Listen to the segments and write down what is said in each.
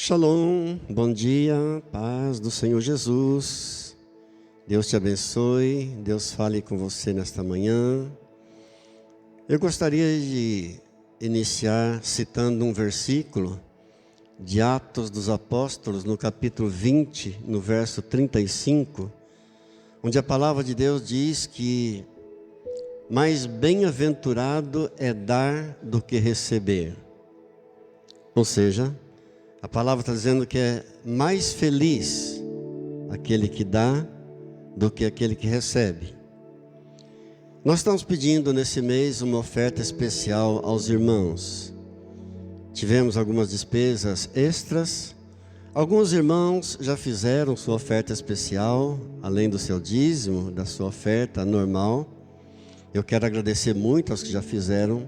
Shalom, bom dia, paz do Senhor Jesus. Deus te abençoe, Deus fale com você nesta manhã. Eu gostaria de iniciar citando um versículo de Atos dos Apóstolos, no capítulo 20, no verso 35, onde a palavra de Deus diz que mais bem-aventurado é dar do que receber. Ou seja, a palavra está dizendo que é mais feliz aquele que dá do que aquele que recebe. Nós estamos pedindo nesse mês uma oferta especial aos irmãos. Tivemos algumas despesas extras. Alguns irmãos já fizeram sua oferta especial, além do seu dízimo, da sua oferta normal. Eu quero agradecer muito aos que já fizeram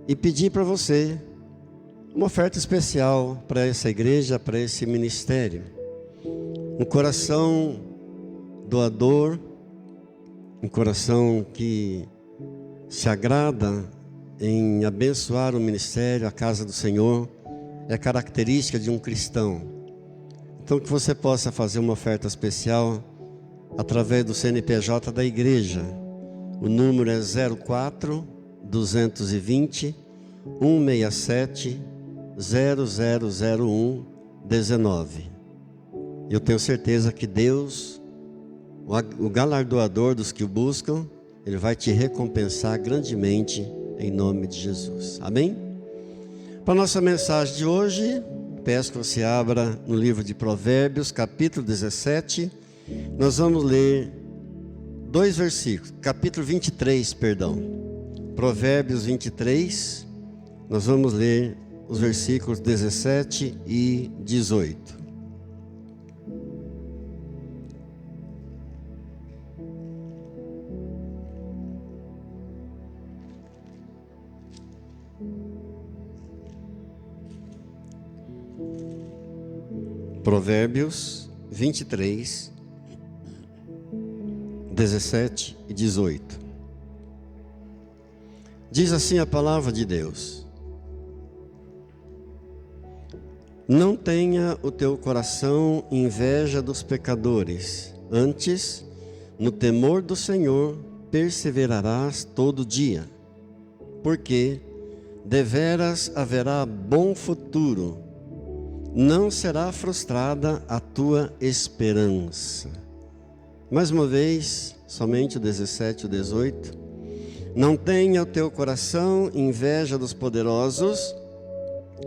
e pedir para você uma oferta especial para essa igreja, para esse ministério. Um coração doador, um coração que se agrada em abençoar o ministério, a casa do Senhor, é característica de um cristão. Então que você possa fazer uma oferta especial através do CNPJ da igreja. O número é 04 220 167 0001 19. Eu tenho certeza que Deus, o galardoador dos que o buscam, Ele vai te recompensar grandemente em nome de Jesus. Amém? Para a nossa mensagem de hoje, peço que você abra no livro de Provérbios, capítulo 17. Nós vamos ler dois versículos, capítulo 23, perdão. Provérbios 23, nós vamos ler os versículos 17 e 18. Provérbios 23, 17 e 18. Diz assim a palavra de Deus: não tenha o teu coração inveja dos pecadores, antes, no temor do Senhor, perseverarás todo dia, porque deveras haverá bom futuro, não será frustrada a tua esperança. Mais uma vez, somente o 17 e o 18. Não tenha o teu coração inveja dos poderosos,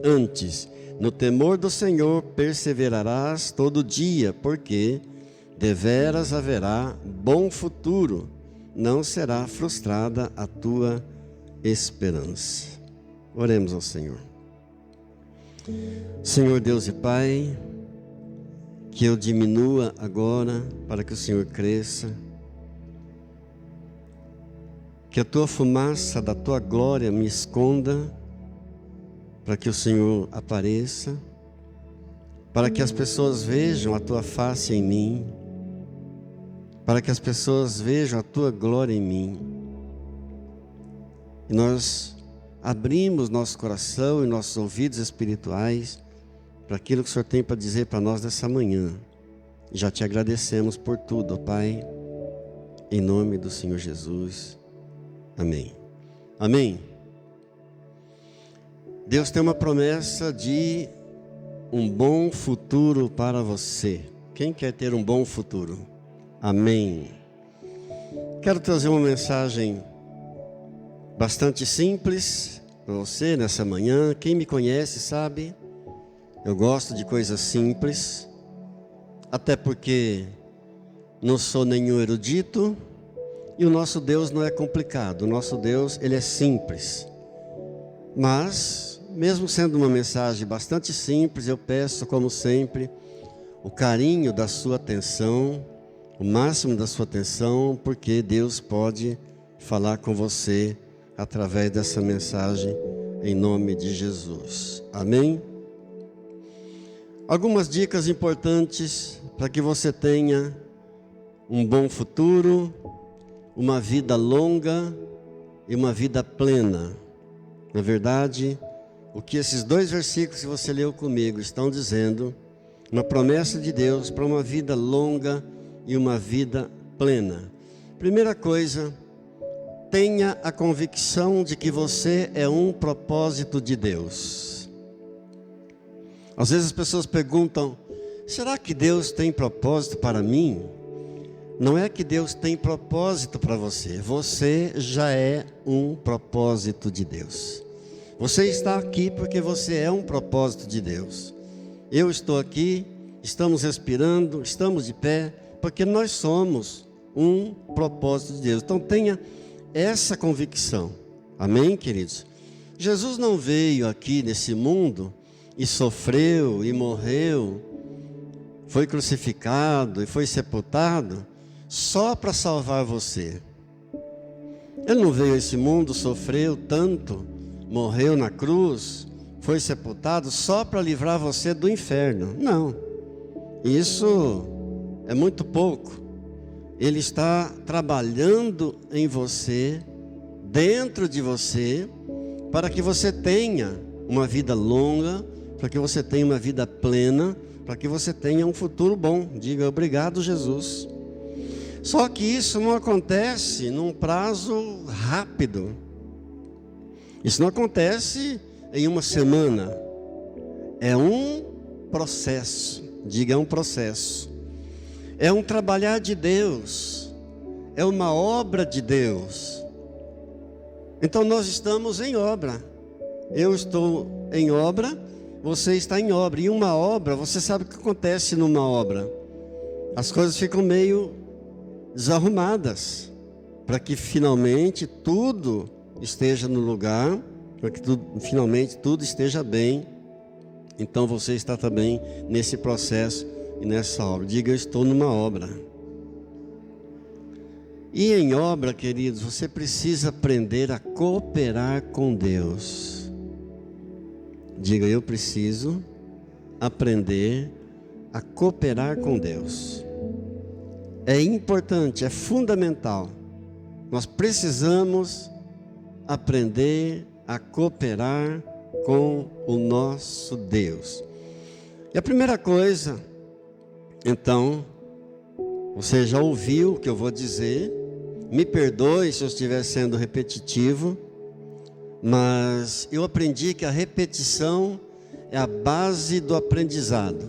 antes, no temor do Senhor perseverarás todo dia, porque deveras haverá bom futuro, não será frustrada a tua esperança. Oremos ao Senhor. Senhor Deus e Pai, que eu diminua agora para que o Senhor cresça, que a tua fumaça da tua glória me esconda, para que o Senhor apareça, para que as pessoas vejam a tua face em mim, para que as pessoas vejam a tua glória em mim. E nós abrimos nosso coração e nossos ouvidos espirituais para aquilo que o Senhor tem para dizer para nós nessa manhã. Já te agradecemos por tudo, ó Pai, em nome do Senhor Jesus. Amém. Amém. Deus tem uma promessa de um bom futuro para você. Quem quer ter um bom futuro? Amém. Quero trazer uma mensagem bastante simples para você nessa manhã. Quem me conhece sabe, eu gosto de coisas simples, até porque não sou nenhum erudito e o nosso Deus não é complicado. O nosso Deus, Ele é simples. Mas mesmo sendo uma mensagem bastante simples, eu peço, como sempre, o carinho da sua atenção, o máximo da sua atenção, porque Deus pode falar com você através dessa mensagem, em nome de Jesus. Amém? Algumas dicas importantes para que você tenha um bom futuro, uma vida longa e uma vida plena. Na verdade, o que esses 2 versículos que você leu comigo estão dizendo, uma promessa de Deus para uma vida longa e uma vida plena. Primeira coisa, tenha a convicção de que você é um propósito de Deus. Às vezes as pessoas perguntam, será que Deus tem propósito para mim? Não é que Deus tem propósito para você, você já é um propósito de Deus. Você está aqui porque você é um propósito de Deus. Eu estou aqui, estamos respirando, estamos de pé, porque nós somos um propósito de Deus. Então tenha essa convicção. Amém, queridos? Jesus não veio aqui nesse mundo e sofreu e morreu, foi crucificado e foi sepultado só para salvar você. Ele não veio a esse mundo, sofreu tanto, morreu na cruz, foi sepultado só para livrar você do inferno. Não, isso é muito pouco. Ele está trabalhando em você, dentro de você, para que você tenha uma vida longa, para que você tenha uma vida plena, para que você tenha um futuro bom. Diga obrigado, Jesus. Só que isso não acontece num prazo rápido. Isso não acontece em uma semana. É um processo. Diga, é um processo. É um trabalhar de Deus. É uma obra de Deus. Então nós estamos em obra. Eu estou em obra, você está em obra. E uma obra, você sabe o que acontece numa obra. As coisas ficam meio desarrumadas, para que finalmente tudo esteja no lugar, para que finalmente tudo esteja bem. Então você está também nesse processo e nessa obra. Diga, eu estou numa obra. E em obra, queridos, você precisa aprender a cooperar com Deus. Diga, eu preciso aprender a cooperar com Deus. É importante, é fundamental. Nós precisamos aprender a cooperar com o nosso Deus. E a primeira coisa, então, você já ouviu o que eu vou dizer. Me perdoe se eu estiver sendo repetitivo, mas eu aprendi que a repetição é a base do aprendizado.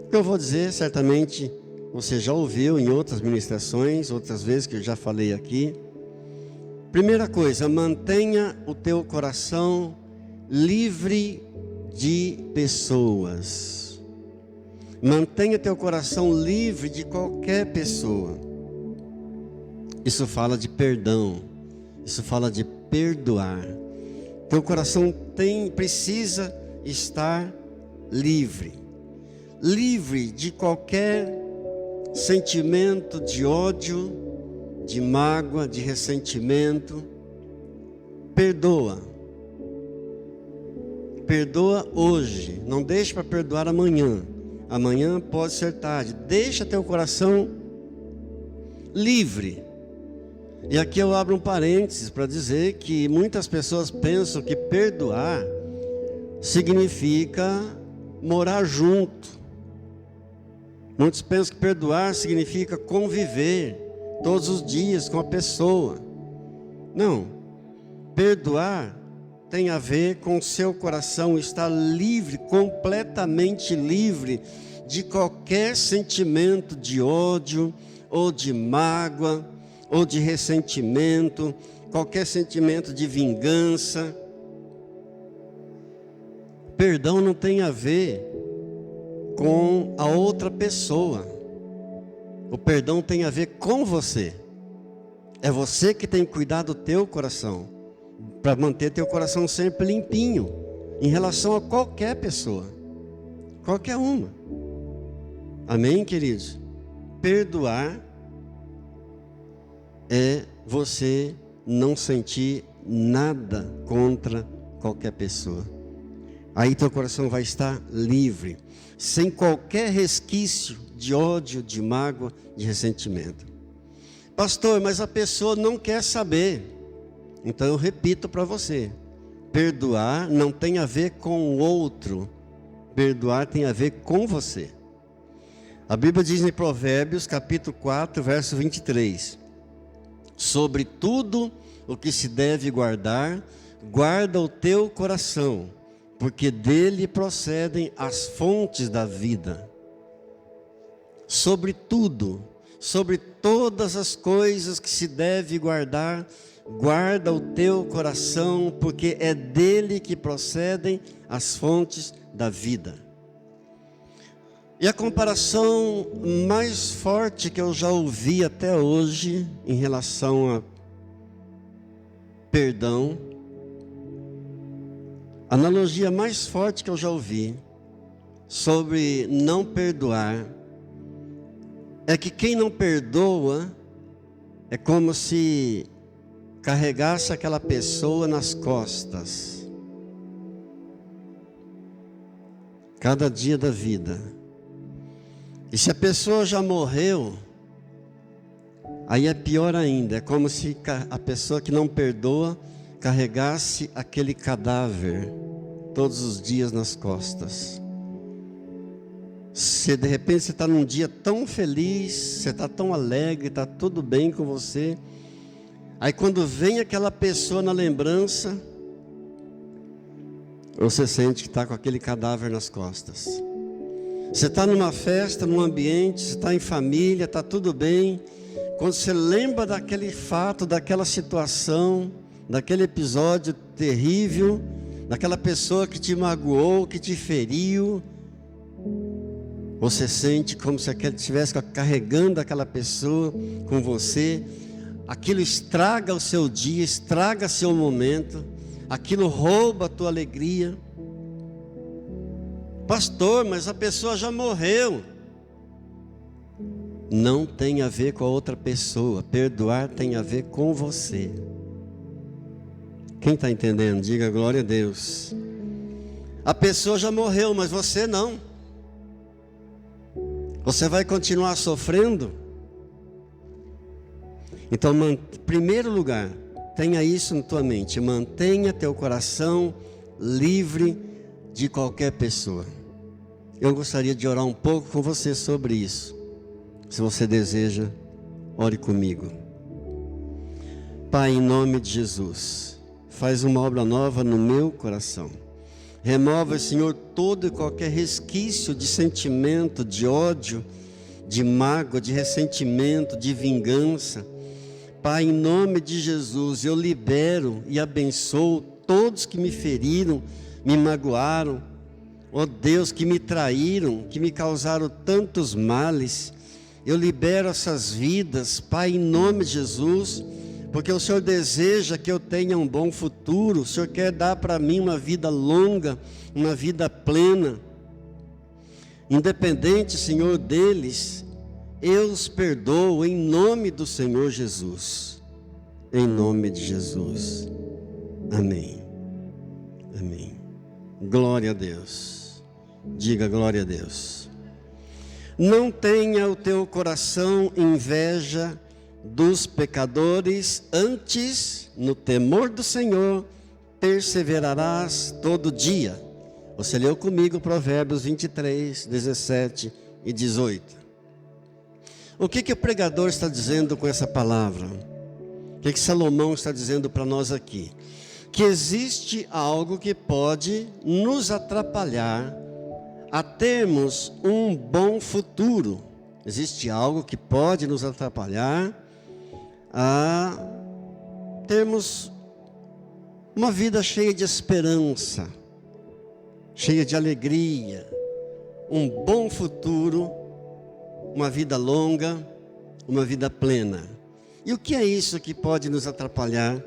O que eu vou dizer, certamente, você já ouviu em outras ministrações, outras vezes que eu já falei aqui. Primeira coisa, mantenha o teu coração livre de pessoas. Mantenha teu coração livre de qualquer pessoa. Isso fala de perdão. Isso fala de perdoar. Teu coração precisa estar livre. Livre de qualquer sentimento de ódio, de mágoa, de ressentimento. Perdoa. Perdoa hoje. Não deixe para perdoar amanhã. Amanhã pode ser tarde. Deixa teu coração livre. E aqui eu abro um parênteses para dizer que muitas pessoas pensam que perdoar significa morar junto. Muitos pensam que perdoar significa conviver todos os dias com a pessoa. Não. Perdoar tem a ver com o seu coração estar livre, completamente livre de qualquer sentimento de ódio, ou de mágoa, ou de ressentimento, qualquer sentimento de vingança. Perdão não tem a ver com a outra pessoa. O perdão tem a ver com você. É você que tem que cuidar do teu coração, para manter teu coração sempre limpinho, em relação a qualquer pessoa, qualquer uma. Amém, queridos? Perdoar é você não sentir nada contra qualquer pessoa. Aí teu coração vai estar livre, sem qualquer resquício de ódio, de mágoa, de ressentimento. Pastor, mas a pessoa não quer saber. Então eu repito para você: perdoar não tem a ver com o outro. Perdoar tem a ver com você. A Bíblia diz em Provérbios, capítulo 4, verso 23. Sobre tudo o que se deve guardar, guarda o teu coração, porque dele procedem as fontes da vida. Sobre tudo, sobre todas as coisas que se deve guardar, guarda o teu coração, porque é dele que procedem as fontes da vida. E a comparação mais forte que eu já ouvi até hoje em relação a perdão, a analogia mais forte que eu já ouvi sobre não perdoar, é que quem não perdoa é como se carregasse aquela pessoa nas costas, cada dia da vida. E se a pessoa já morreu, aí é pior ainda, é como se a pessoa que não perdoa carregasse aquele cadáver todos os dias nas costas. Se de repente você está num dia tão feliz, você está tão alegre, está tudo bem com você, aí quando vem aquela pessoa na lembrança, você sente que está com aquele cadáver nas costas. Você está numa festa, num ambiente, você está em família, está tudo bem. Quando você lembra daquele fato, daquela situação, daquele episódio terrível, daquela pessoa que te magoou, que te feriu, você sente como se estivesse carregando aquela pessoa com você. Aquilo estraga o seu dia, estraga seu momento, aquilo rouba a tua alegria. Pastor, mas a pessoa já morreu. Não tem a ver com a outra pessoa. Perdoar tem a ver com você. Quem está entendendo? Diga glória a Deus. A pessoa já morreu, mas você não. Você vai continuar sofrendo? Então, em primeiro lugar, tenha isso na tua mente. Mantenha teu coração livre de qualquer pessoa. Eu gostaria de orar um pouco com você sobre isso. Se você deseja, ore comigo. Pai, em nome de Jesus, faz uma obra nova no meu coração. Remova, Senhor, todo e qualquer resquício de sentimento, de ódio, de mágoa, de ressentimento, de vingança. Pai, em nome de Jesus, eu libero e abençoo todos que me feriram, me magoaram, ó Deus, que me traíram, que me causaram tantos males. Eu libero essas vidas, Pai, em nome de Jesus, porque o Senhor deseja que eu tenha um bom futuro. O Senhor quer dar para mim uma vida longa, uma vida plena. Independente, Senhor, deles, eu os perdoo em nome do Senhor Jesus. Em nome de Jesus. Amém. Amém. Glória a Deus. Diga glória a Deus. Não tenha o teu coração inveja dos pecadores, antes, no temor do Senhor, perseverarás todo dia. Você leu comigo Provérbios 23, 17 e 18. O que o pregador está dizendo com essa palavra? O que Salomão está dizendo para nós aqui? Que existe algo que pode nos atrapalhar a termos um bom futuro. Existe algo que pode nos atrapalhar a termos uma vida cheia de esperança, cheia de alegria, um bom futuro, uma vida longa, uma vida plena. E o que é isso que pode nos atrapalhar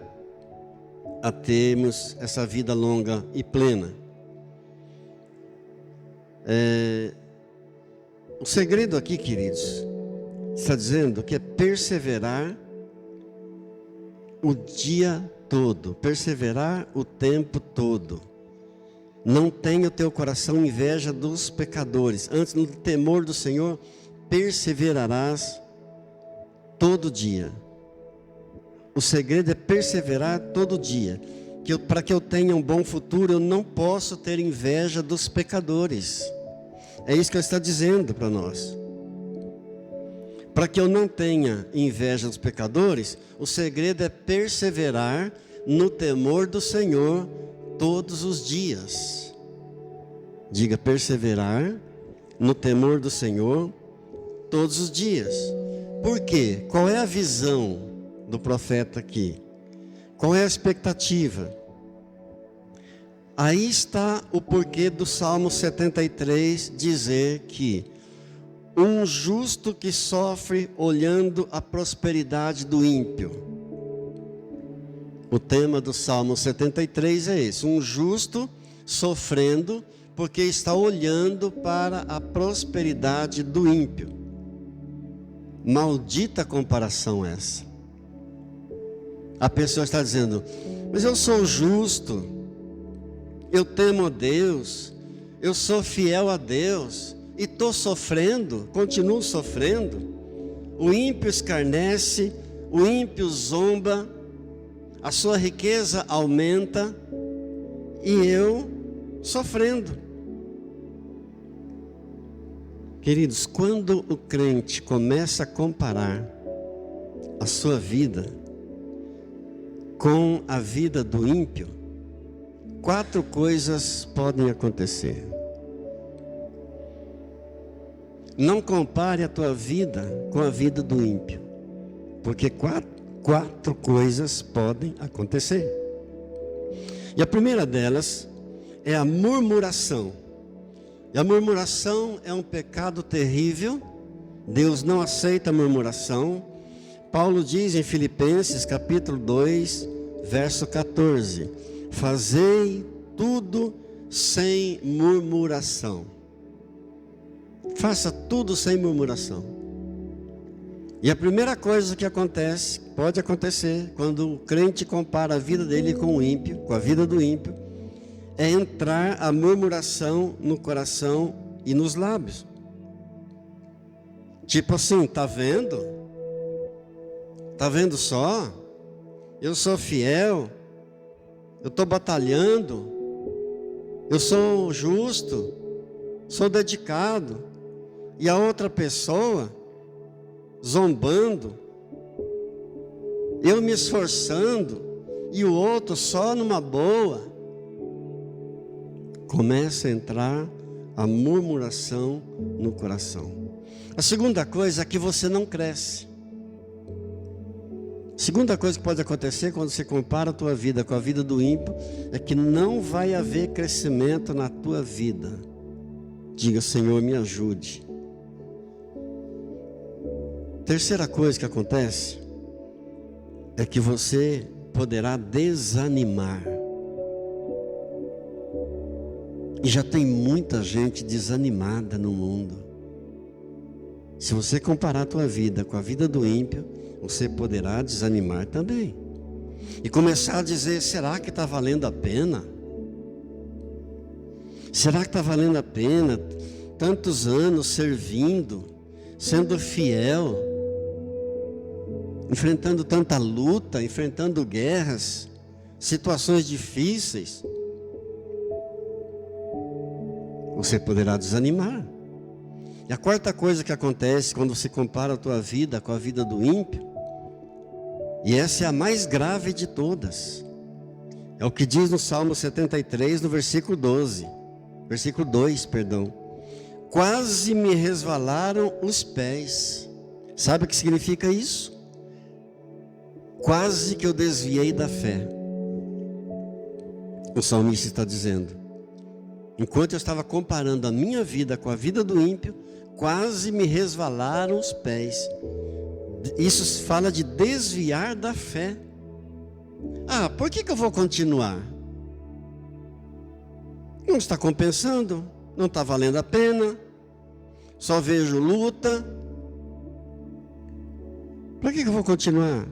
a termos essa vida longa e plena? O segredo aqui, queridos, está dizendo que é perseverar o dia todo, perseverar o tempo todo. Não tenha o teu coração inveja dos pecadores. Antes, no temor do Senhor, perseverarás todo dia. O segredo é perseverar todo dia. para que eu tenha um bom futuro, eu não posso ter inveja dos pecadores. É isso que ele está dizendo para nós. Para que eu não tenha inveja dos pecadores, o segredo é perseverar no temor do Senhor todos os dias. Diga, perseverar no temor do Senhor todos os dias. Por quê? Qual é a visão do profeta aqui? Qual é a expectativa? Aí está o porquê do Salmo 73 dizer que um justo que sofre olhando a prosperidade do ímpio. O tema do Salmo 73 é esse: um justo sofrendo porque está olhando para a prosperidade do ímpio. Maldita comparação essa. A pessoa está dizendo: mas eu sou justo, eu temo a Deus, eu sou fiel a Deus, e estou sofrendo, continuo sofrendo. O ímpio escarnece, o ímpio zomba, a sua riqueza aumenta, e eu sofrendo. Queridos, quando o crente começa a comparar a sua vida com a vida do ímpio, 4 coisas podem acontecer. Não compare a tua vida com a vida do ímpio, porque quatro coisas podem acontecer. E a primeira delas é a murmuração. E a murmuração é um pecado terrível. Deus não aceita a murmuração. Paulo diz em Filipenses capítulo 2, verso 14: fazei tudo sem murmuração. Faça tudo sem murmuração. E a primeira coisa que acontece, pode acontecer, quando o crente compara a vida dele com o ímpio, com a vida do ímpio, é entrar a murmuração no coração e nos lábios. Tipo assim, tá vendo? Tá vendo só? Eu sou fiel, eu estou batalhando, eu sou justo, sou dedicado. E a outra pessoa zombando, eu me esforçando, e o outro só numa boa. Começa a entrar a murmuração no coração. A segunda coisa é que você não cresce. A segunda coisa que pode acontecer quando você compara a tua vida com a vida do ímpio é que não vai haver crescimento na tua vida. Diga: Senhor, me ajude. Terceira coisa que acontece é que você poderá desanimar. E já tem muita gente desanimada no mundo. Se você comparar a tua vida com a vida do ímpio, você poderá desanimar também. E começar a dizer: será que está valendo a pena? Será que está valendo a pena? Tantos anos servindo, sendo fiel, enfrentando tanta luta, enfrentando guerras, situações difíceis. Você poderá desanimar. E a quarta coisa que acontece quando você compara a tua vida com a vida do ímpio, e essa é a mais grave de todas, é o que diz no Salmo 73, no versículo 2, quase me resvalaram os pés. Sabe o que significa isso? Quase que eu desviei da fé. O salmista está dizendo: enquanto eu estava comparando a minha vida com a vida do ímpio, quase me resvalaram os pés. Isso fala de desviar da fé. Ah, por que eu vou continuar? Não está compensando, não está valendo a pena, só vejo luta. Por que eu vou continuar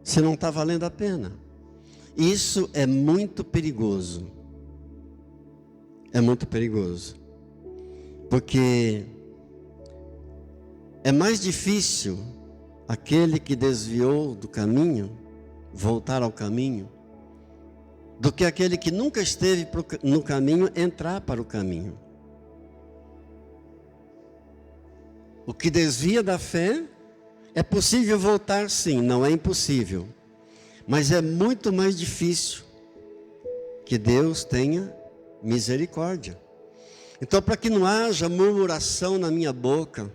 se não está valendo a pena? Isso é muito perigoso. É muito perigoso. Porque é mais difícil aquele que desviou do caminho voltar ao caminho do que aquele que nunca esteve no caminho entrar para o caminho. O que desvia da fé, é possível voltar sim, não é impossível. Mas é muito mais difícil que Deus tenha misericórdia. Então, para que não haja murmuração na minha boca,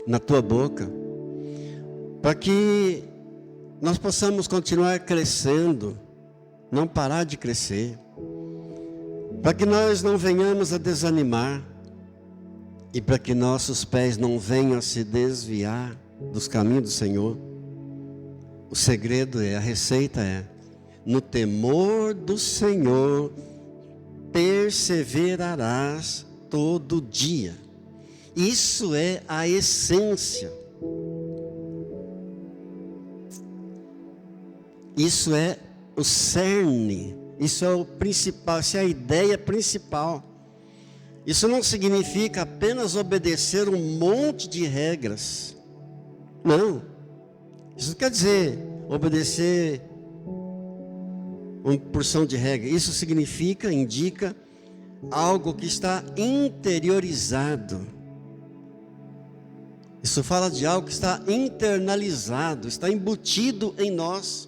na tua boca, para que nós possamos continuar crescendo, não parar de crescer, para que nós não venhamos a desanimar, e para que nossos pés não venham a se desviar dos caminhos do Senhor, o segredo a receita é, no temor do Senhor, perseverarás todo dia. Isso é a essência. Isso é o cerne. Isso é o principal, isso é a ideia principal. Isso não significa apenas obedecer um monte de regras. Não. Isso não quer dizer obedecer uma porção de regras. Isso significa, indica algo que está interiorizado. Isso fala de algo que está internalizado, está embutido em nós.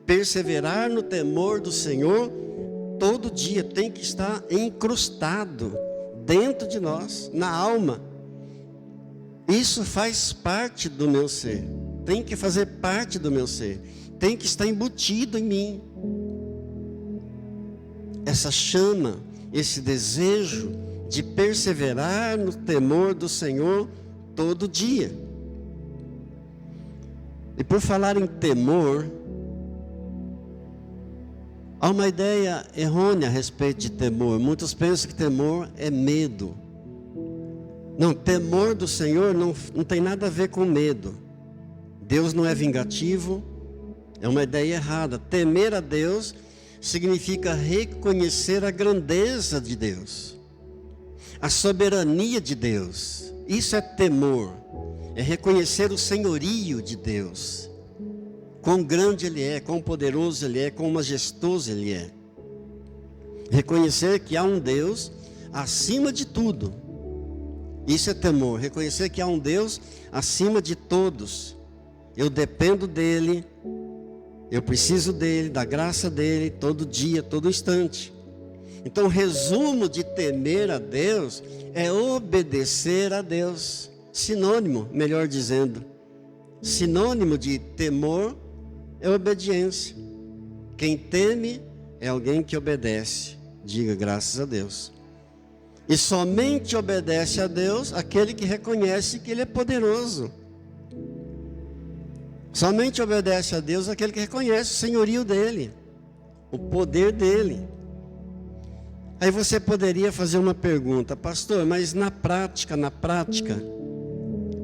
Perseverar no temor do Senhor todo dia tem que estar incrustado dentro de nós, na alma. Isso faz parte do meu ser, tem que fazer parte do meu ser, tem que estar embutido em mim. Essa chama, esse desejo de perseverar no temor do Senhor todo dia. E por falar em temor, há uma ideia errônea a respeito de temor. Muitos pensam que temor é medo. Não, temor do Senhor não tem nada a ver com medo. Deus não é vingativo, é uma ideia errada. Temer a Deus significa reconhecer a grandeza de Deus, a soberania de Deus. Isso é temor, é reconhecer o senhorio de Deus. Quão grande Ele é, quão poderoso Ele é, quão majestoso Ele é. Reconhecer que há um Deus acima de tudo. Isso é temor, reconhecer que há um Deus acima de todos. Eu dependo dEle, eu preciso dEle, da graça dEle, todo dia, todo instante. Então o resumo de temer a Deus é obedecer a Deus. Sinônimo, melhor dizendo. Sinônimo de temor é obediência. Quem teme é alguém que obedece. Diga graças a Deus. E somente obedece a Deus aquele que reconhece que Ele é poderoso. Somente obedece a Deus aquele que reconhece o senhorio dEle, o poder dEle. Aí você poderia fazer uma pergunta: pastor, mas na prática,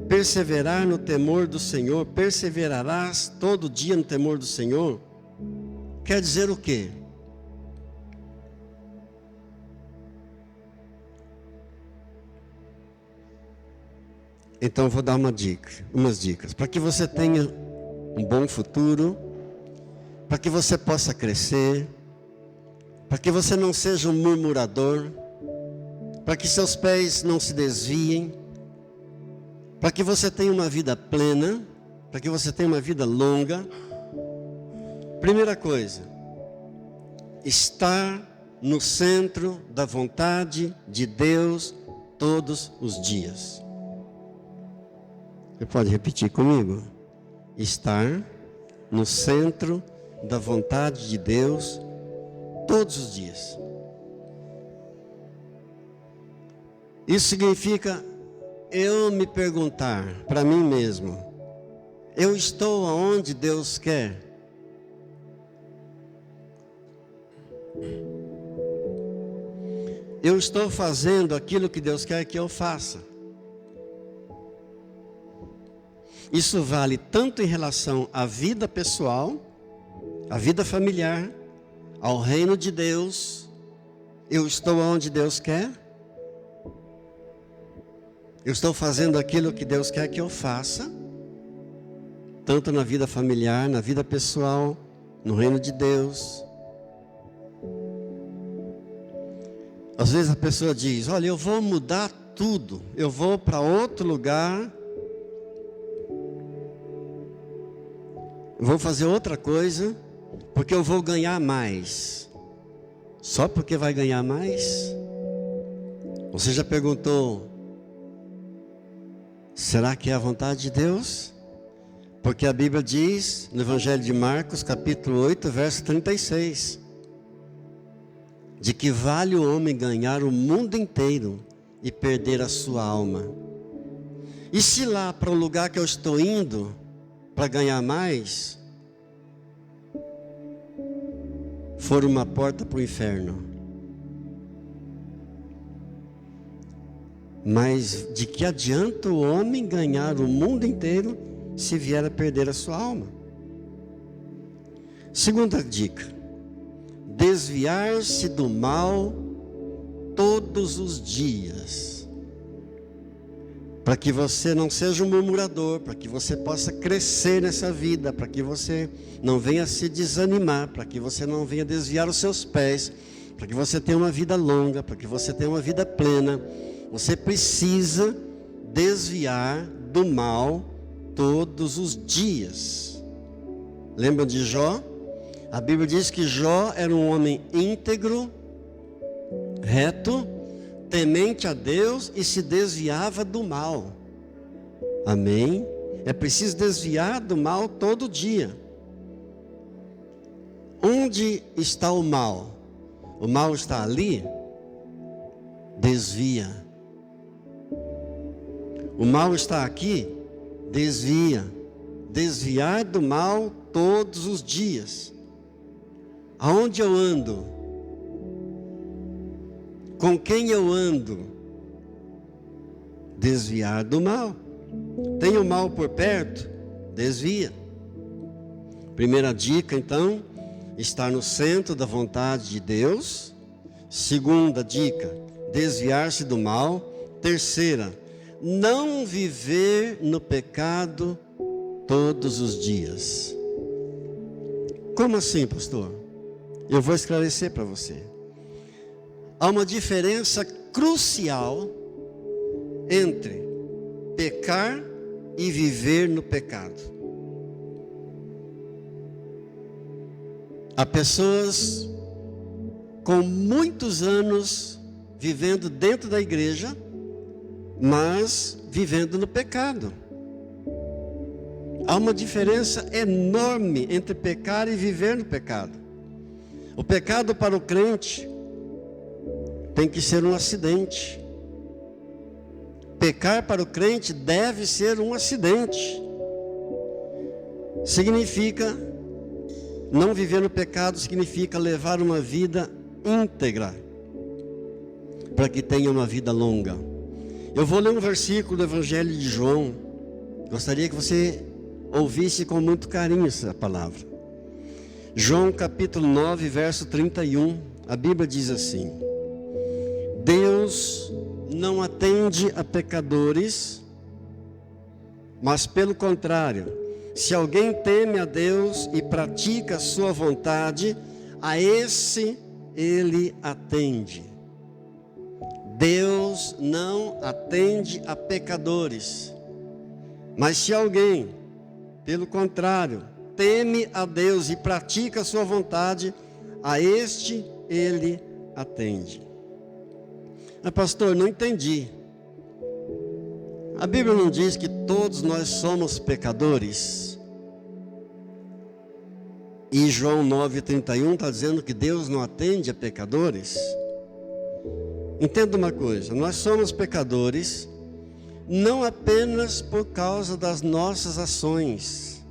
perseverar no temor do Senhor, perseverarás todo dia no temor do Senhor, quer dizer o quê? Então eu vou dar umas dicas, para que você tenha um bom futuro, para que você possa crescer, para que você não seja um murmurador, para que seus pés não se desviem, para que você tenha uma vida plena, para que você tenha uma vida longa. Primeira coisa, estar no centro da vontade de Deus todos os dias. Você pode repetir comigo? Estar no centro da vontade de Deus todos os dias. Isso significa eu me perguntar para mim mesmo: eu estou aonde Deus quer? Eu estou fazendo aquilo que Deus quer que eu faça? Isso vale tanto em relação à vida pessoal, à vida familiar, ao reino de Deus. Eu estou onde Deus quer? Eu estou fazendo aquilo que Deus quer que eu faça? Tanto na vida familiar, na vida pessoal, no reino de Deus. Às vezes a pessoa diz: olha, eu vou mudar tudo, eu vou para outro lugar, vou fazer outra coisa, porque eu vou ganhar mais. Só porque vai ganhar mais? Você já perguntou: será que é a vontade de Deus? Porque a Bíblia diz no Evangelho de Marcos, capítulo 8, verso 36, de que vale o homem ganhar o mundo inteiro e perder a sua alma. E se lá para o lugar que eu estou indo para ganhar mais for uma porta para o inferno? Mas de que adianta o homem ganhar o mundo inteiro se vier a perder a sua alma? Segunda dica: desviar-se do mal todos os dias, para que você não seja um murmurador, para que você possa crescer nessa vida, para que você não venha se desanimar, para que você não venha desviar os seus pés, para que você tenha uma vida longa, para que você tenha uma vida plena. Você precisa desviar do mal todos os dias. Lembram de Jó? A Bíblia diz que Jó era um homem íntegro, reto, temente a Deus e se desviava do mal. Amém? É preciso desviar do mal todo dia. Onde está o mal? O mal está ali? Desvia. O mal está aqui? Desvia. Desviar do mal todos os dias. Aonde eu ando? Com quem eu ando? Desviar do mal. Tem o mal por perto? Desvia. Primeira dica, então, estar no centro da vontade de Deus. Segunda dica, desviar-se do mal. Terceira, não viver no pecado todos os dias. Como assim, pastor? Eu vou esclarecer para você. Há uma diferença crucial entre pecar e viver no pecado. Há pessoas com muitos anos vivendo dentro da igreja, mas vivendo no pecado. Há uma diferença enorme entre pecar e viver no pecado. O pecado para o crente tem que ser um acidente. Pecar para o crente deve ser um acidente. Significa, não viver no pecado significa levar uma vida íntegra, para que tenha uma vida longa. Eu vou ler um versículo do Evangelho de João. Gostaria que você ouvisse com muito carinho essa palavra. João capítulo 9, verso 31. A Bíblia diz assim: Deus não atende a pecadores, mas pelo contrário, se alguém teme a Deus e pratica a sua vontade, a esse Ele atende. Deus não atende a pecadores, mas se alguém, pelo contrário, teme a Deus e pratica a sua vontade, a este Ele atende. Mas pastor, não entendi. A Bíblia não diz que todos nós somos pecadores? E João 9,31 está dizendo que Deus não atende a pecadores? Entenda uma coisa, nós somos pecadores não apenas por causa das nossas ações.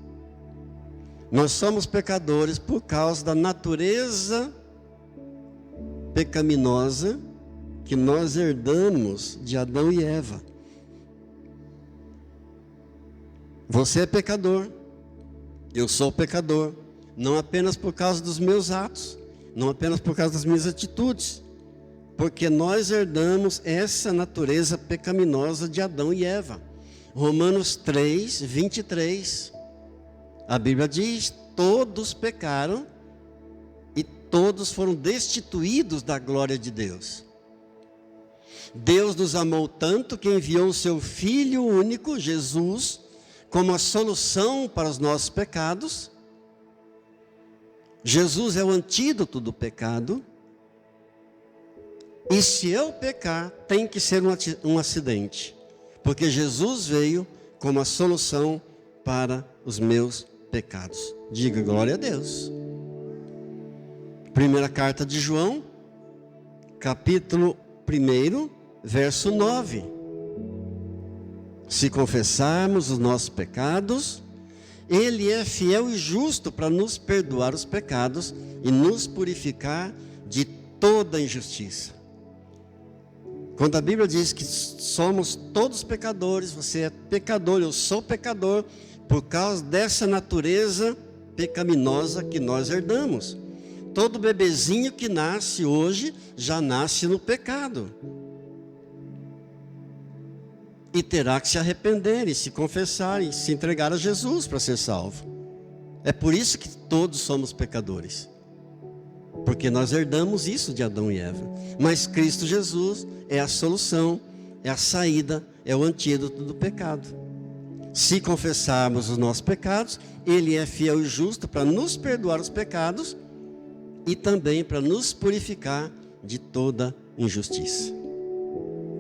Nós somos pecadores por causa da natureza pecaminosa que nós herdamos de Adão e Eva. Você é pecador, eu sou pecador, não apenas por causa dos meus atos, não apenas por causa das minhas atitudes, porque nós herdamos essa natureza pecaminosa de Adão e Eva. Romanos 3, 23. A Bíblia diz: todos pecaram e todos foram destituídos da glória de Deus. Deus nos amou tanto que enviou o seu Filho único, Jesus, como a solução para os nossos pecados. Jesus é o antídoto do pecado. E se eu pecar, tem que ser um acidente, porque Jesus veio como a solução para os meus pecados. Diga glória a Deus. Primeira carta de João, capítulo 1, verso 9. Se confessarmos os nossos pecados, Ele é fiel e justo para nos perdoar os pecados e nos purificar de toda injustiça. Quando a Bíblia diz que somos todos pecadores, você é pecador, eu sou pecador, por causa dessa natureza pecaminosa que nós herdamos. Todo bebezinho que nasce hoje, já nasce no pecado. E terá que se arrepender, e se confessar, e se entregar a Jesus para ser salvo. É por isso que todos somos pecadores. Porque nós herdamos isso de Adão e Eva. Mas Cristo Jesus é a solução, é a saída, é o antídoto do pecado. Se confessarmos os nossos pecados, Ele é fiel e justo para nos perdoar os pecados e também para nos purificar de toda injustiça.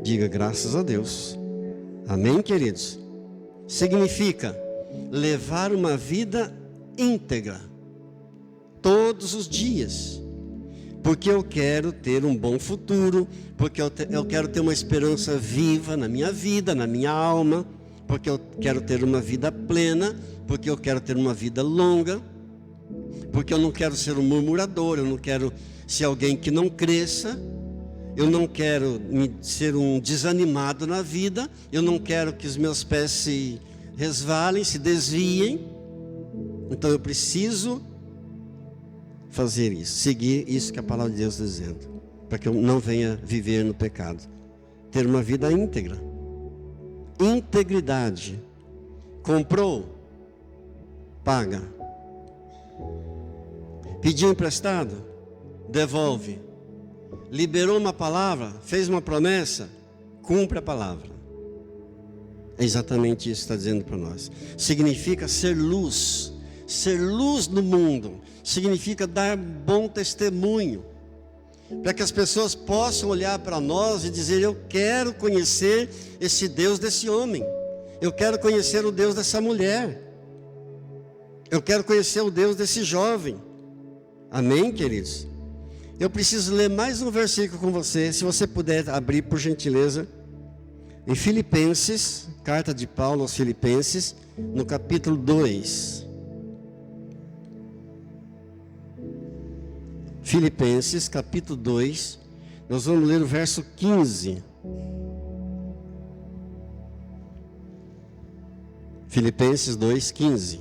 Diga graças a Deus. Amém, queridos? Significa levar uma vida íntegra, todos os dias. Porque eu quero ter um bom futuro, porque eu quero ter uma esperança viva na minha vida, na minha alma, porque eu quero ter uma vida plena, porque eu quero ter uma vida longa, porque eu não quero ser um murmurador, eu não quero ser alguém que não cresça, eu não quero ser um desanimado na vida, eu não quero que os meus pés se resvalem, se desviem. Então eu preciso fazer isso, seguir isso que a palavra de Deus está dizendo, para que eu não venha viver no pecado. Ter uma vida íntegra. Integridade. Comprou? Paga. Pediu emprestado? Devolve. Liberou uma palavra? Fez uma promessa? Cumpre a palavra. É exatamente isso que está dizendo para nós. Significa ser luz. Ser luz no mundo significa dar bom testemunho, para que as pessoas possam olhar para nós e dizer: eu quero conhecer esse Deus desse homem, eu quero conhecer o Deus dessa mulher, eu quero conhecer o Deus desse jovem. Amém, queridos? Eu preciso ler mais um versículo com você, se você puder abrir por gentileza, em Filipenses, carta de Paulo aos Filipenses, no capítulo 2. Filipenses, capítulo 2, nós vamos ler o verso 15. Filipenses 2, 15.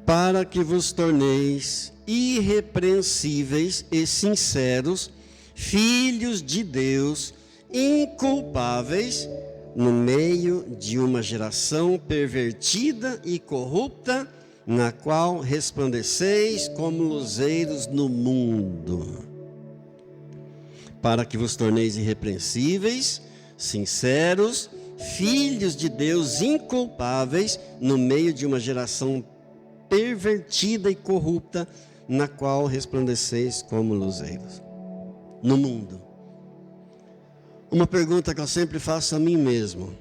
Para que vos torneis irrepreensíveis e sinceros, filhos de Deus, inculpáveis no meio de uma geração pervertida e corrupta, na qual resplandeceis como luzeiros no mundo. Para que vos torneis irrepreensíveis, sinceros, filhos de Deus, inculpáveis no meio de uma geração pervertida e corrupta, na qual resplandeceis como luzeiros no mundo. Uma pergunta que eu sempre faço a mim mesmo: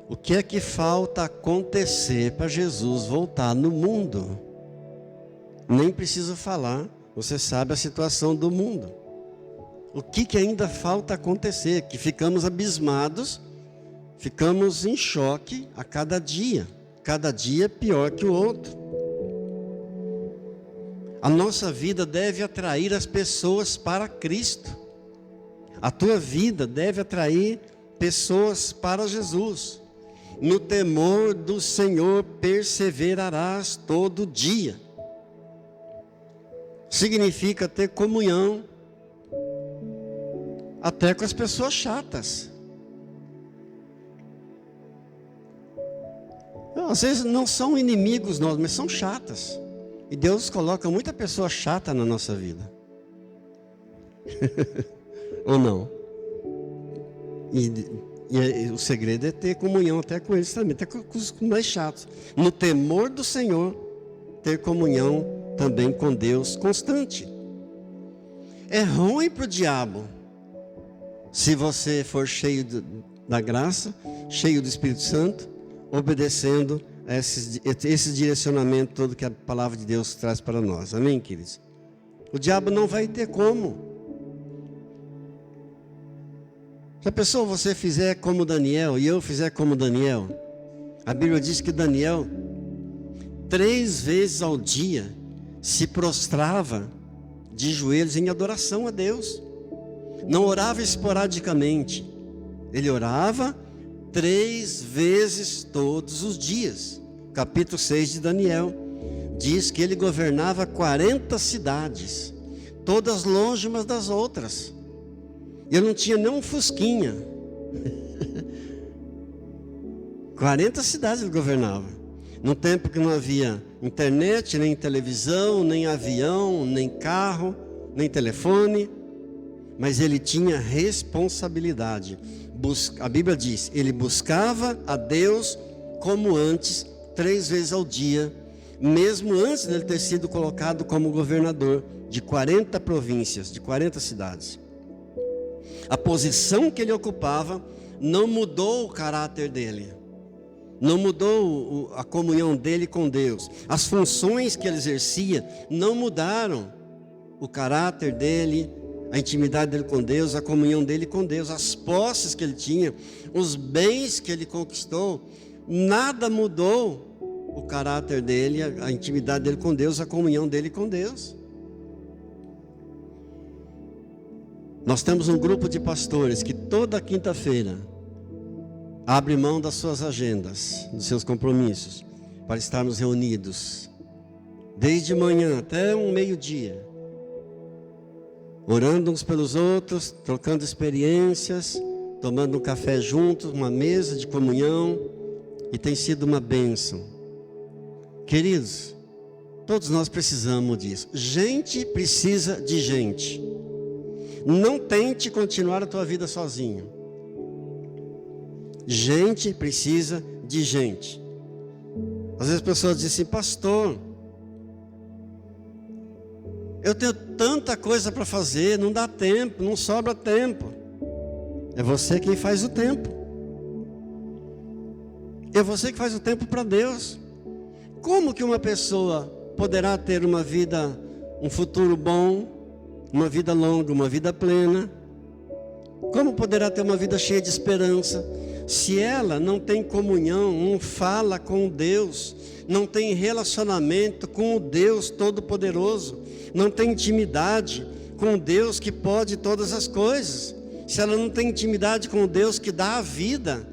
o que é que falta acontecer para Jesus voltar no mundo? Nem preciso falar, você sabe a situação do mundo. O que ainda falta acontecer? Que ficamos abismados, ficamos em choque a cada dia pior que o outro. A nossa vida deve atrair as pessoas para Cristo. A tua vida deve atrair pessoas para Jesus. No temor do Senhor perseverarás todo dia. Significa ter comunhão, até com as pessoas chatas. Às vezes não são inimigos nossos, mas são chatas. E Deus coloca muita pessoa chata na nossa vida. Ou não? E o segredo é ter comunhão até com eles também, até com os mais chatos. No temor do Senhor, ter comunhão também com Deus constante. É ruim para o diabo se você for cheio da graça, cheio do Espírito Santo, obedecendo a esse direcionamento todo que a palavra de Deus traz para nós. Amém, queridos? O diabo não vai ter como. Se a pessoa você fizer como Daniel e eu fizer como Daniel, a Bíblia diz que Daniel 3 vezes ao dia se prostrava de joelhos em adoração a Deus. Não orava esporadicamente. Ele orava 3 vezes todos os dias. Capítulo 6 de Daniel diz que ele governava 40 cidades, todas longe umas das outras. Ele não tinha nem um fusquinha. 40 cidades ele governava. Num tempo que não havia internet, nem televisão, nem avião, nem carro, nem telefone. Mas ele tinha responsabilidade. A Bíblia diz, ele buscava a Deus como antes, 3 vezes ao dia, mesmo antes dele ter sido colocado como governador de 40 províncias, de 40 cidades. A posição que ele ocupava não mudou o caráter dele, não mudou a comunhão dele com Deus. As funções que ele exercia não mudaram o caráter dele, a intimidade dele com Deus, a comunhão dele com Deus, as posses que ele tinha, os bens que ele conquistou, nada mudou o caráter dele, a intimidade dele com Deus, a comunhão dele com Deus. Nós temos um grupo de pastores que toda quinta-feira abre mão das suas agendas, dos seus compromissos, para estarmos reunidos, desde manhã até um meio-dia, orando uns pelos outros, trocando experiências, tomando um café juntos, uma mesa de comunhão, e tem sido uma bênção. Queridos, todos nós precisamos disso. Gente precisa de gente. Não tente continuar a tua vida sozinho. Gente precisa de gente. Às vezes as pessoas dizem assim, pastor, eu tenho tanta coisa para fazer, não dá tempo, não sobra tempo. É você quem faz o tempo. É você que faz o tempo para Deus. Como que uma pessoa poderá ter uma vida, um futuro bom, uma vida longa, uma vida plena? Como poderá ter uma vida cheia de esperança, se ela não tem comunhão, não fala com Deus, não tem relacionamento com o Deus Todo-Poderoso, não tem intimidade com o Deus que pode todas as coisas? Se ela não tem intimidade com o Deus que dá a vida,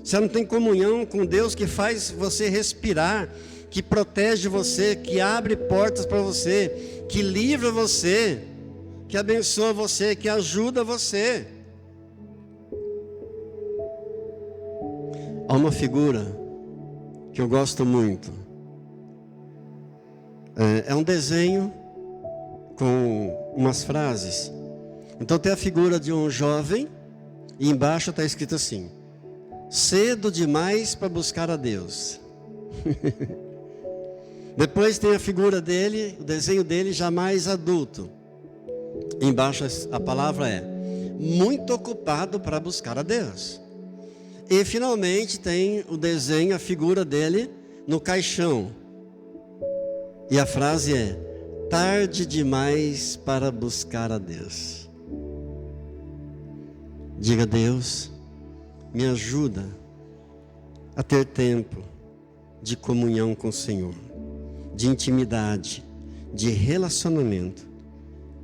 se ela não tem comunhão com o Deus que faz você respirar, que protege você, que abre portas para você, que livra você, que abençoa você, que ajuda você. Há uma figura que eu gosto muito. É um desenho com umas frases. Então tem a figura de um jovem e embaixo está escrito assim: cedo demais para buscar a Deus. Depois tem a figura dele, o desenho dele já mais adulto. Embaixo a palavra é muito ocupado para buscar a Deus. E finalmente tem o desenho, a figura dele no caixão. E a frase é: tarde demais para buscar a Deus. Diga: Deus, me ajuda a ter tempo de comunhão com o Senhor, de intimidade, de relacionamento,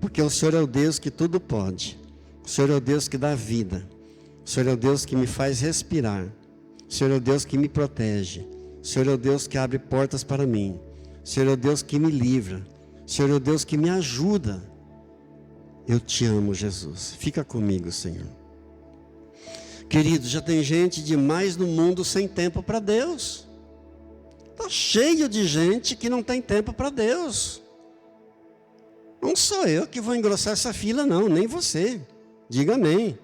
porque o Senhor é o Deus que tudo pode, o Senhor é o Deus que dá vida, o Senhor é o Deus que me faz respirar, o Senhor é o Deus que me protege, o Senhor é o Deus que abre portas para mim, o Senhor é o Deus que me livra, o Senhor é o Deus que me ajuda Eu te amo, Jesus. Fica comigo, Senhor. Querido, já tem gente demais no mundo sem tempo para Deus. Está cheio de gente que não tem tempo para Deus. Não sou eu que vou engrossar essa fila, não, nem você. Diga amém.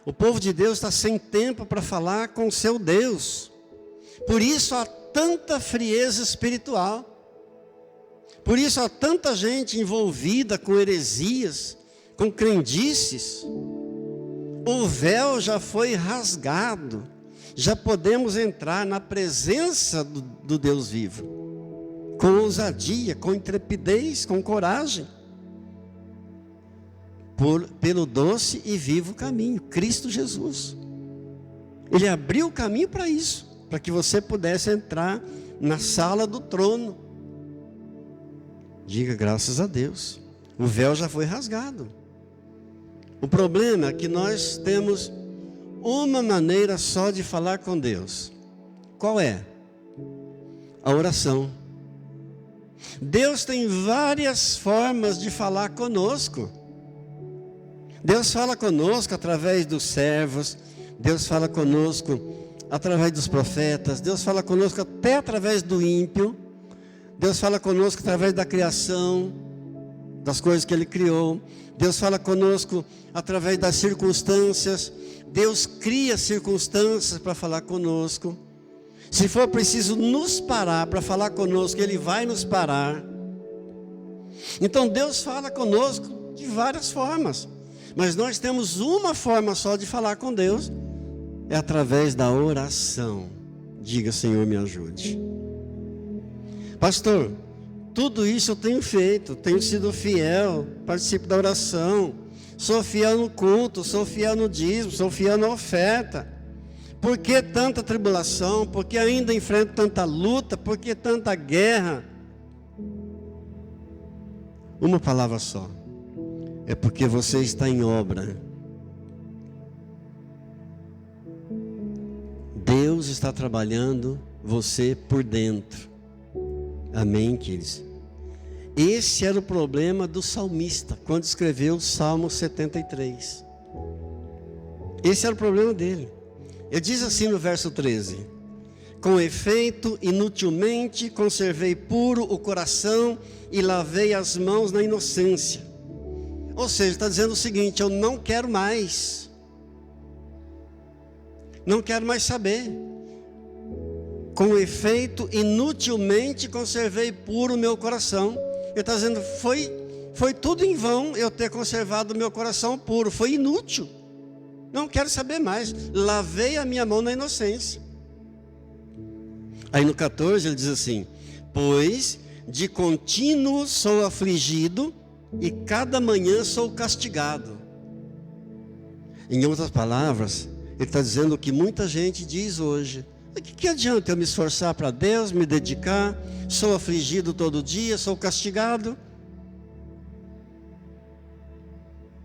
O povo de Deus está sem tempo para falar com o seu Deus. Por isso há tanta frieza espiritual. Por isso há tanta gente envolvida com heresias, com crendices. O véu já foi rasgado. Já podemos entrar na presença do Deus vivo. Com ousadia, com intrepidez, com coragem. Pelo doce e vivo caminho, Cristo Jesus. Ele abriu o caminho para isso, para que você pudesse entrar na sala do trono. Diga graças a Deus. O véu já foi rasgado. O problema é que nós temos uma maneira só de falar com Deus. Qual é? A oração. Deus tem várias formas de falar conosco. Deus fala conosco através dos servos. Deus fala conosco através dos profetas. Deus fala conosco até através do ímpio. Deus fala conosco através da criação, das coisas que Ele criou. Deus fala conosco através das circunstâncias. Deus cria circunstâncias para falar conosco. Se for preciso nos parar para falar conosco, Ele vai nos parar. Então Deus fala conosco de várias formas. Mas nós temos uma forma só de falar com Deus. É através da oração. Diga, Senhor, me ajude. Pastor, tudo isso eu tenho feito, tenho sido fiel, participo da oração, sou fiel no culto, sou fiel no dízimo, sou fiel na oferta. Por que tanta tribulação? Por que ainda enfrento tanta luta? Por que tanta guerra? Uma palavra só. É porque você está em obra. Deus está trabalhando você por dentro. Amém, queridos? Esse era o problema do salmista, quando escreveu o Salmo 73. Esse era o problema dele. Ele diz assim no verso 13: com efeito, inutilmente conservei puro o coração e lavei as mãos na inocência. Ou seja, está dizendo o seguinte: eu não quero mais. Não quero mais saber. Com efeito, inutilmente conservei puro o meu coração. Ele está dizendo, foi tudo em vão eu ter conservado o meu coração puro. Foi inútil. Não quero saber mais. Lavei a minha mão na inocência. Aí no 14 ele diz assim: pois de contínuo sou afligido e cada manhã sou castigado. Em outras palavras, ele está dizendo o que muita gente diz hoje: o que adianta eu me esforçar para Deus, me dedicar? Sou afligido todo dia, sou castigado.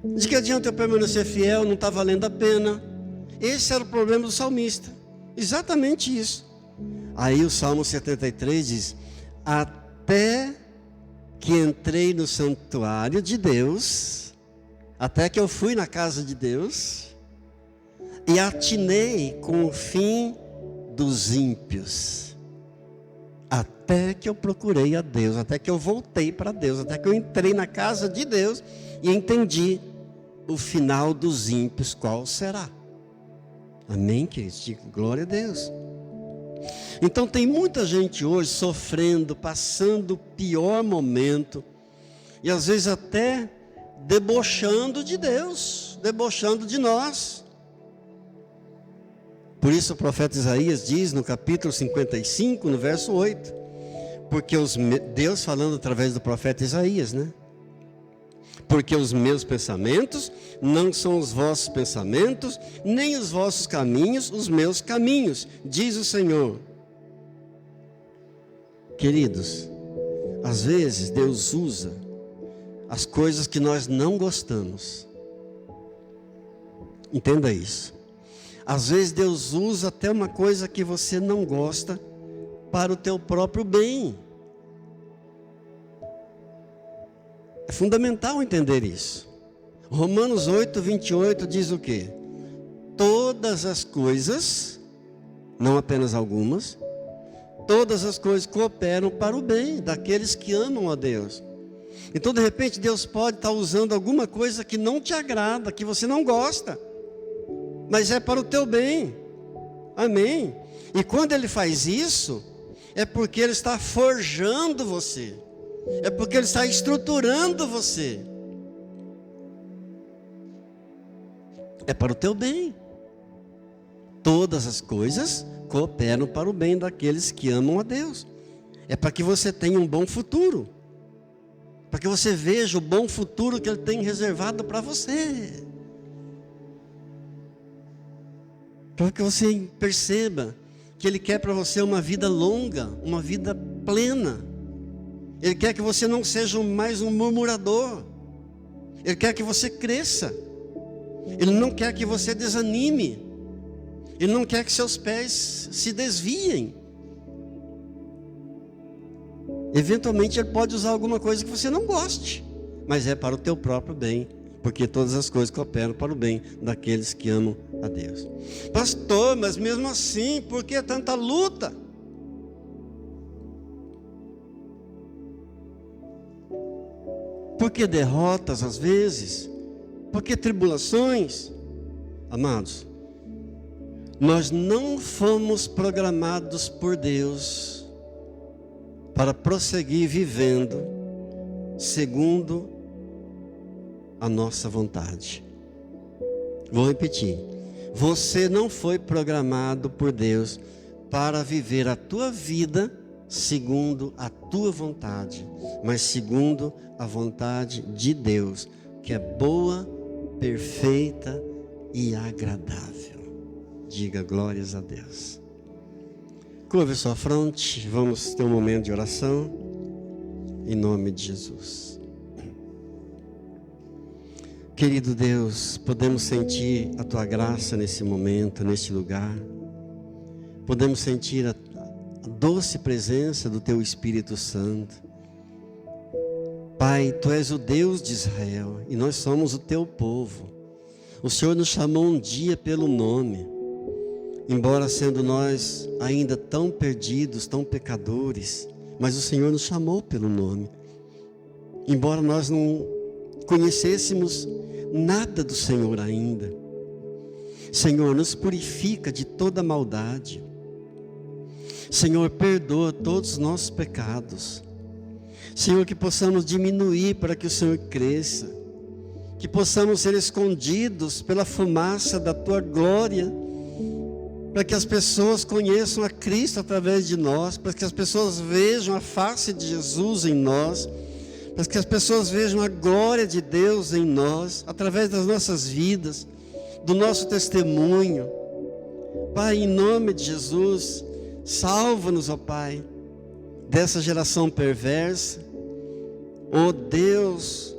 De que adianta eu permanecer fiel? Não está valendo a pena. Esse era o problema do salmista. Exatamente isso. Aí o Salmo 73 diz: até que entrei no santuário de Deus, até que eu fui na casa de Deus, e atinei com o fim dos ímpios. Até que eu procurei a Deus, até que eu voltei para Deus, até que eu entrei na casa de Deus e entendi o final dos ímpios qual será. Amém, queridos? Digo, glória a Deus. Então tem muita gente hoje sofrendo, passando o pior momento, e às vezes até debochando de Deus, debochando de nós. Por isso o profeta Isaías diz no capítulo 55, no verso 8, porque Deus falando através do profeta Isaías, né? Porque os meus pensamentos não são os vossos pensamentos, nem os vossos caminhos, os meus caminhos, diz o Senhor. Queridos, às vezes Deus usa as coisas que nós não gostamos. Entenda isso. Às vezes Deus usa até uma coisa que você não gosta para o teu próprio bem. É fundamental entender isso. Romanos 8, 28 diz o quê? Todas as coisas, não apenas algumas, todas as coisas cooperam para o bem daqueles que amam a Deus. Então, de repente, Deus pode estar usando alguma coisa que não te agrada, que você não gosta, mas é para o teu bem. Amém? E quando Ele faz isso, é porque Ele está forjando você, é porque Ele está estruturando você. É para o teu bem. Todas as coisas cooperam para o bem daqueles que amam a Deus. É para que você tenha um bom futuro, para que você veja o bom futuro que Ele tem reservado para você, para que você perceba que Ele quer para você uma vida longa, uma vida plena. Ele quer que você não seja mais um murmurador. Ele quer que você cresça. Ele não quer que você desanime. Ele não quer que seus pés se desviem. Eventualmente Ele pode usar alguma coisa que você não goste, mas é para o teu próprio bem, porque todas as coisas cooperam para o bem daqueles que amam a Deus. Pastor, mas mesmo assim, por que tanta luta? Por que derrotas às vezes? Por que tribulações? Amados, nós não fomos programados por Deus para prosseguir vivendo segundo a nossa vontade. Vou repetir. Você não foi programado por Deus para viver a tua vida segundo a tua vontade, mas segundo a vontade de Deus, que é boa, perfeita e agradável. Diga glórias a Deus. Curve sua fronte, vamos ter um momento de oração, em nome de Jesus. Querido Deus, podemos sentir a Tua graça nesse momento, neste lugar. Podemos sentir a doce presença do Teu Espírito Santo. Pai, Tu és o Deus de Israel e nós somos o Teu povo. O Senhor nos chamou um dia pelo nome, embora sendo nós ainda tão perdidos, tão pecadores, mas o Senhor nos chamou pelo nome. Embora nós não conhecêssemos nada do Senhor ainda, Senhor, nos purifica de toda maldade. Senhor, perdoa todos os nossos pecados. Senhor, que possamos diminuir para que o Senhor cresça, que possamos ser escondidos pela fumaça da Tua glória, para que as pessoas conheçam a Cristo através de nós, para que as pessoas vejam a face de Jesus em nós, para que as pessoas vejam a glória de Deus em nós, através das nossas vidas, do nosso testemunho. Pai, em nome de Jesus, salva-nos, ó Pai, dessa geração perversa. Ó Deus,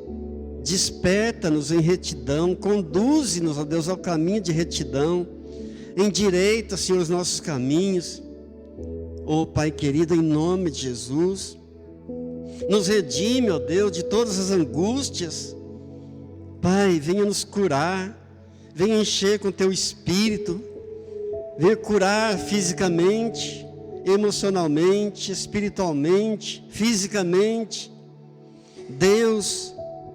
desperta-nos em retidão, conduze-nos, ó Deus, ao caminho de retidão, endireita, Senhor, os nossos caminhos. Ó Pai querido, em nome de Jesus, nos redime, ó Deus, de todas as angústias. Pai, venha nos curar, venha encher com Teu Espírito, venha curar fisicamente, emocionalmente, espiritualmente, fisicamente. Deus,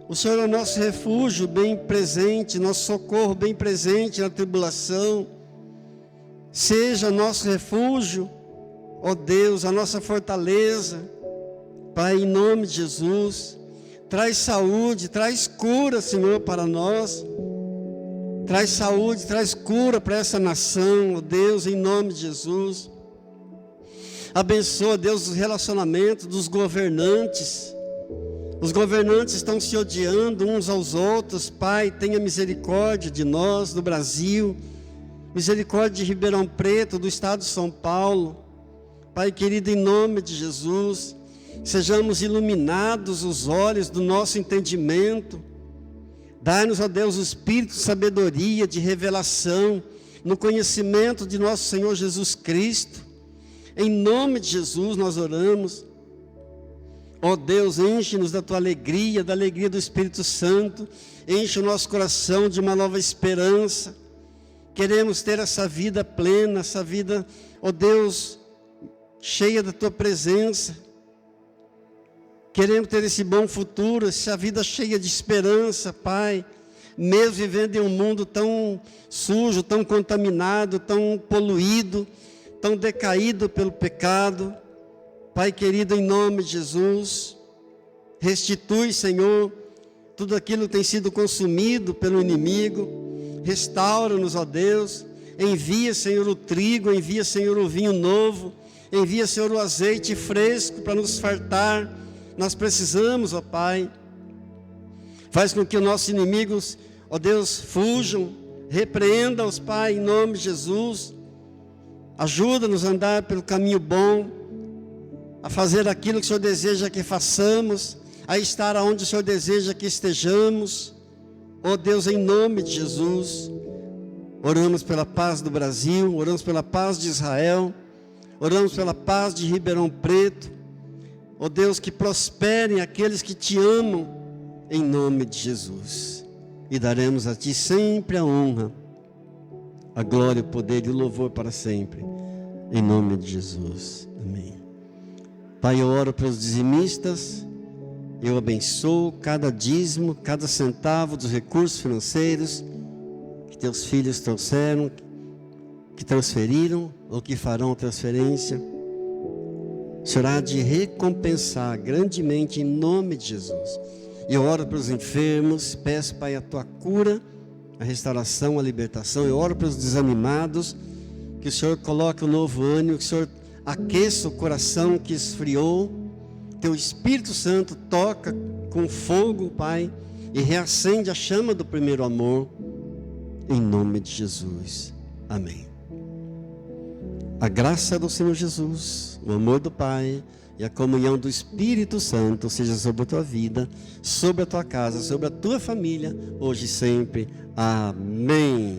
o Senhor é o nosso refúgio bem presente, nosso socorro bem presente na tribulação. Seja nosso refúgio, ó Deus, a nossa fortaleza. Pai, em nome de Jesus, traz saúde, traz cura, Senhor, para nós. Traz saúde, traz cura para essa nação, ó Deus, em nome de Jesus. Abençoa, Deus, os relacionamentos dos governantes. Os governantes estão se odiando uns aos outros. Pai, tenha misericórdia de nós, do Brasil. Misericórdia de Ribeirão Preto, do estado de São Paulo. Pai querido, em nome de Jesus, sejamos iluminados os olhos do nosso entendimento. Dai-nos, ó Deus, o espírito de sabedoria, de revelação, no conhecimento de nosso Senhor Jesus Cristo. Em nome de Jesus nós oramos. Ó Deus, enche-nos da tua alegria, da alegria do Espírito Santo. Enche o nosso coração de uma nova esperança. Queremos ter essa vida plena, essa vida, ó Deus, cheia da tua presença. Queremos ter esse bom futuro, essa vida cheia de esperança, Pai. Mesmo vivendo em um mundo tão sujo, tão contaminado, tão poluído, tão decaído pelo pecado. Pai querido, em nome de Jesus, restitui, Senhor, tudo aquilo que tem sido consumido pelo inimigo. Restaura-nos, ó Deus. Envia, Senhor, o trigo, envia, Senhor, o vinho novo. Envia, Senhor, o azeite fresco para nos fartar. Nós precisamos, ó Pai. Faz com que os nossos inimigos, ó Deus, fujam. Repreenda-os, Pai, em nome de Jesus. Ajuda-nos a andar pelo caminho bom, a fazer aquilo que o Senhor deseja que façamos, a estar onde o Senhor deseja que estejamos. Ó Deus, em nome de Jesus, oramos pela paz do Brasil, oramos pela paz de Israel, oramos pela paz de Ribeirão Preto. Ó Deus, que prosperem aqueles que te amam, em nome de Jesus. E daremos a ti sempre a honra, a glória, o poder e o louvor para sempre, em nome de Jesus. Amém. Pai, eu oro pelos dizimistas, eu abençoo cada dízimo, cada centavo dos recursos financeiros que teus filhos trouxeram, que transferiram ou que farão a transferência. O Senhor há de recompensar grandemente em nome de Jesus. Eu oro pelos enfermos, peço, Pai, a tua cura, a restauração, a libertação. Eu oro pelos desanimados, que o Senhor coloque um novo ânimo, que o Senhor aqueça o coração que esfriou. Teu Espírito Santo toca com fogo, Pai, e reacende a chama do primeiro amor, em nome de Jesus. Amém. A graça do Senhor Jesus, o amor do Pai e a comunhão do Espírito Santo seja sobre a tua vida, sobre a tua casa, sobre a tua família, hoje e sempre. Amém.